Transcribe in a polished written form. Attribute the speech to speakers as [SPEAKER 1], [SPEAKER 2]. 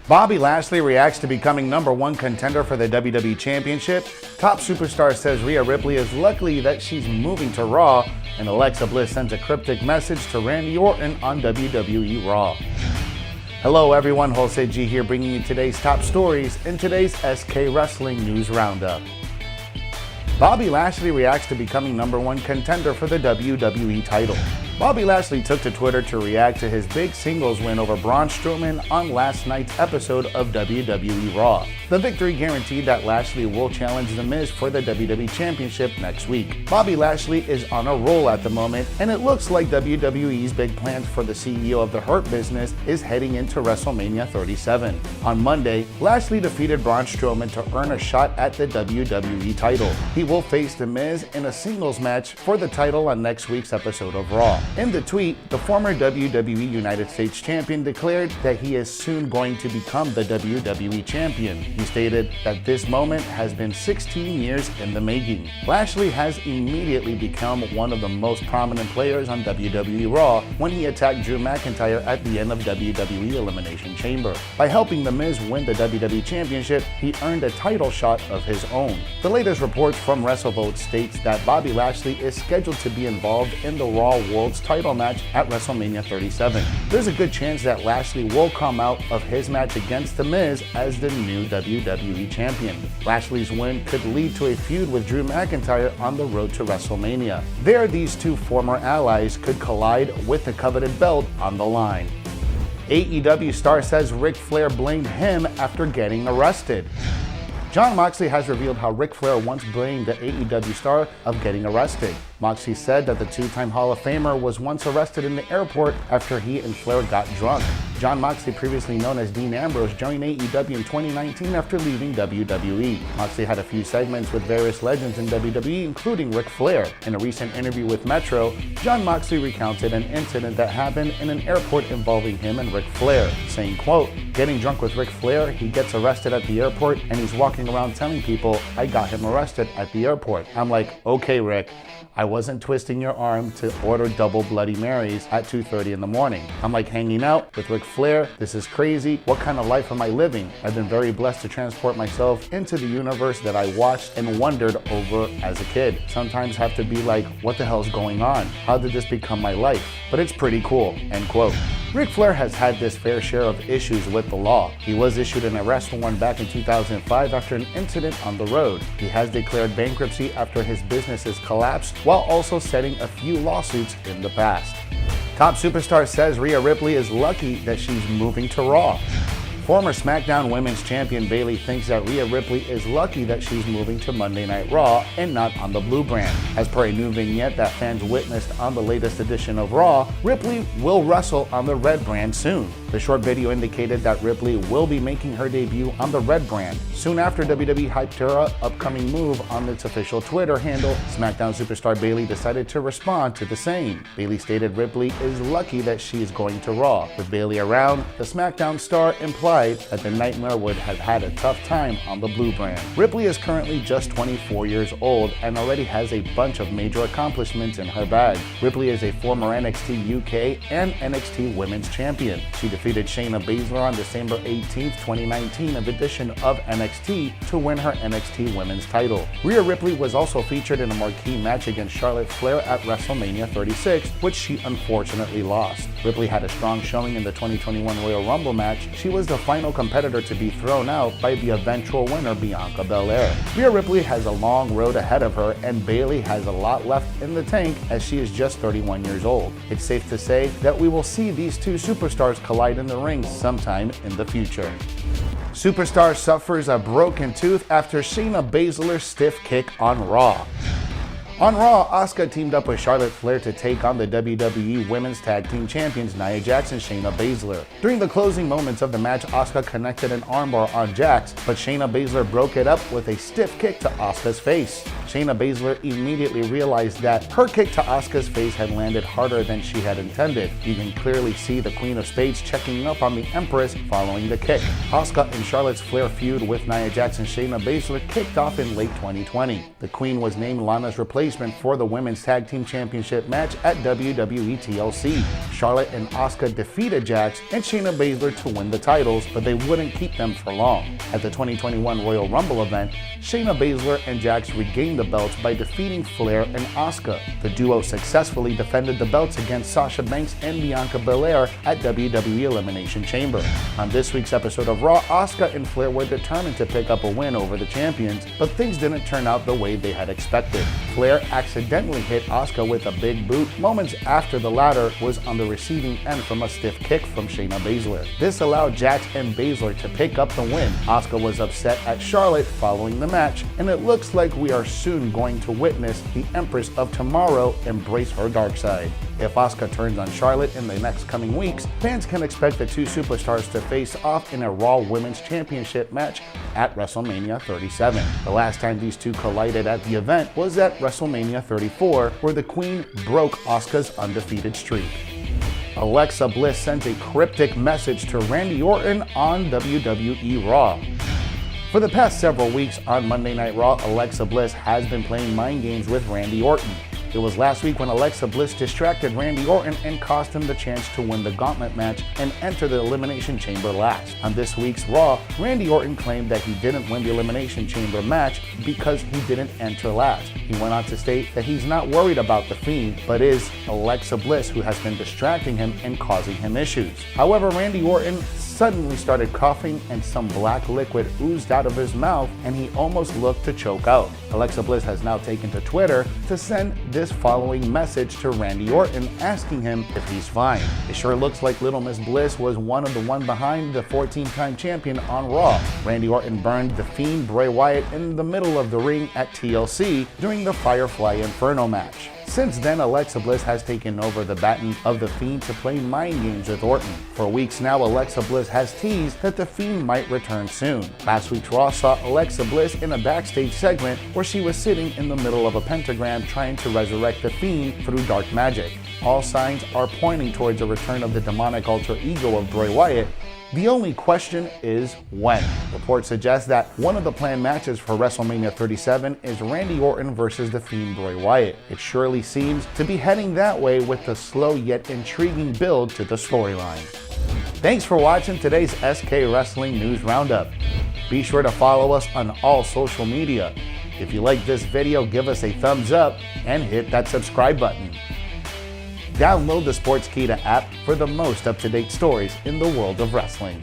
[SPEAKER 1] Bobby Lashley reacts to becoming #1 contender for the WWE Championship. Top superstar says Rhea Ripley is lucky that she's moving to Raw. And Alexa Bliss sends a cryptic message to Randy Orton on WWE RAW. Hello everyone, Jose G here bringing you today's top stories in today's SK Wrestling News Roundup. Bobby Lashley reacts to becoming #1 contender for the WWE title. Bobby Lashley took to Twitter to react to his big singles win over Braun Strowman on last night's episode of WWE RAW. The victory guaranteed that Lashley will challenge The Miz for the WWE Championship next week. Bobby Lashley is on a roll at the moment, and it looks like WWE's big plans for the CEO of the Hurt Business is heading into WrestleMania 37. On Monday, Lashley defeated Braun Strowman to earn a shot at the WWE title. He will face The Miz in a singles match for the title on next week's episode of Raw. In the tweet, the former WWE United States Champion declared that he is soon going to become the WWE Champion. He stated that this moment has been 16 years in the making. Lashley has immediately become one of the most prominent players on WWE RAW when he attacked Drew McIntyre at the end of WWE Elimination Chamber. By helping The Miz win the WWE Championship, he earned a title shot of his own. The latest reports from WrestleVote states that Bobby Lashley is scheduled to be involved in the Raw World's title match at WrestleMania 37. There's a good chance that Lashley will come out of his match against The Miz as the new WWE Champion. Lashley's win could lead to a feud with Drew McIntyre on the road to WrestleMania. There, these two former allies could collide with the coveted belt on the line. AEW star says Ric Flair blamed him after getting arrested. Jon Moxley has revealed how Ric Flair once blamed the AEW star of getting arrested. Moxley said that the two-time Hall of Famer was once arrested in the airport after he and Flair got drunk. Jon Moxley, previously known as Dean Ambrose, joined AEW in 2019 after leaving WWE. Moxley had a few segments with various legends in WWE, including Ric Flair. In a recent interview with Metro, Jon Moxley recounted an incident that happened in an airport involving him and Ric Flair, saying, quote, "Getting drunk with Ric Flair, he gets arrested at the airport and he's walking around telling people, I got him arrested at the airport. I'm like, okay, Rick, I wasn't twisting your arm to order double Bloody Marys at 2:30 in the morning. I'm like hanging out with Ric Flair. This is crazy. What kind of life am I living? I've been very blessed to transport myself into the universe that I watched and wondered over as a kid. Sometimes have to be like, what the hell's going on? How did this become my life? But it's pretty cool," end quote. Ric Flair has had his fair share of issues with the law. He was issued an arrest warrant back in 2005 after an incident on the road. He has declared bankruptcy after his businesses collapsed, while also setting a few lawsuits in the past. Top superstar says Rhea Ripley is lucky that she's moving to Raw. Former SmackDown Women's Champion Bayley thinks that Rhea Ripley is lucky that she's moving to Monday Night Raw and not on the blue brand. As per a new vignette that fans witnessed on the latest edition of Raw, Ripley will wrestle on the red brand soon. The short video indicated that Ripley will be making her debut on the red brand. Soon after WWE hyped her upcoming move on its official Twitter handle, SmackDown superstar Bayley decided to respond to the same. Bayley stated Ripley is lucky that she is going to Raw. With Bayley around, the SmackDown star implied that the Nightmare would have had a tough time on the blue brand. Ripley is currently just 24 years old and already has a bunch of major accomplishments in her bag. Ripley is a former NXT UK and NXT Women's Champion. She defeated Shayna Baszler on December 18, 2019 edition of NXT to win her NXT Women's title. Rhea Ripley was also featured in a marquee match against Charlotte Flair at WrestleMania 36, which she unfortunately lost. Ripley had a strong showing in the 2021 Royal Rumble match. She was the final competitor to be thrown out by the eventual winner Bianca Belair. Rhea Ripley has a long road ahead of her, and Bayley has a lot left in the tank as she is just 31 years old. It's safe to say that we will see these two superstars collide in the ring sometime in the future. Superstar suffers a broken tooth after Shayna Baszler's stiff kick on Raw. On Raw, Asuka teamed up with Charlotte Flair to take on the WWE Women's Tag Team Champions Nia Jax and Shayna Baszler. During the closing moments of the match, Asuka connected an armbar on Jax, but Shayna Baszler broke it up with a stiff kick to Asuka's face. Shayna Baszler immediately realized that her kick to Asuka's face had landed harder than she had intended. You can clearly see the Queen of Spades checking up on the Empress following the kick. Asuka and Charlotte's Flair feud with Nia Jax and Shayna Baszler kicked off in late 2020. The Queen was named Lana's replacement for the Women's Tag Team Championship match at WWE TLC. Charlotte and Asuka defeated Jax and Shayna Baszler to win the titles, but they wouldn't keep them for long. At the 2021 Royal Rumble event, Shayna Baszler and Jax regained the belts by defeating Flair and Asuka. The duo successfully defended the belts against Sasha Banks and Bianca Belair at WWE Elimination Chamber. On this week's episode of Raw, Asuka and Flair were determined to pick up a win over the champions, but things didn't turn out the way they had expected. Flair accidentally hit Asuka with a big boot moments after the latter was on the receiving end from a stiff kick from Shayna Baszler. This allowed Jax and Baszler to pick up the win. Asuka was upset at Charlotte following the match, and it looks like we are soon going to witness the Empress of Tomorrow embrace her dark side. If Asuka turns on Charlotte in the next coming weeks, fans can expect the two superstars to face off in a Raw Women's Championship match at WrestleMania 37. The last time these two collided at the event was at WrestleMania 34, where the Queen broke Asuka's undefeated streak. Alexa Bliss sent a cryptic message to Randy Orton on WWE RAW. For the past several weeks on Monday Night Raw, Alexa Bliss has been playing mind games with Randy Orton. It was last week when Alexa Bliss distracted Randy Orton and cost him the chance to win the gauntlet match and enter the Elimination Chamber last. On this week's Raw, Randy Orton claimed that he didn't win the Elimination Chamber match because he didn't enter last. He went on to state that he's not worried about The Fiend, but is Alexa Bliss who has been distracting him and causing him issues. However, Randy Orton suddenly started coughing and some black liquid oozed out of his mouth and he almost looked to choke out. Alexa Bliss has now taken to Twitter to send this following message to Randy Orton asking him if he's fine. It sure looks like Little Miss Bliss was one behind the 14-time champion on Raw. Randy Orton burned The Fiend Bray Wyatt in the middle of the ring at TLC during the Firefly Inferno match. Since then, Alexa Bliss has taken over the baton of The Fiend to play mind games with Orton. For weeks now, Alexa Bliss has teased that The Fiend might return soon. Last week's Raw saw Alexa Bliss in a backstage segment where she was sitting in the middle of a pentagram trying to resurrect The Fiend through dark magic. All signs are pointing towards a return of the demonic alter ego of Bray Wyatt. The only question is when. Reports suggest that one of the planned matches for WrestleMania 37 is Randy Orton versus The Fiend Bray Wyatt. It surely seems to be heading that way with the slow yet intriguing build to the storyline. Thanks for watching today's SK Wrestling News Roundup. Be sure to follow us on all social media. If you like this video, give us a thumbs up and hit that subscribe button. Download the Sportskeeda app for the most up-to-date stories in the world of wrestling.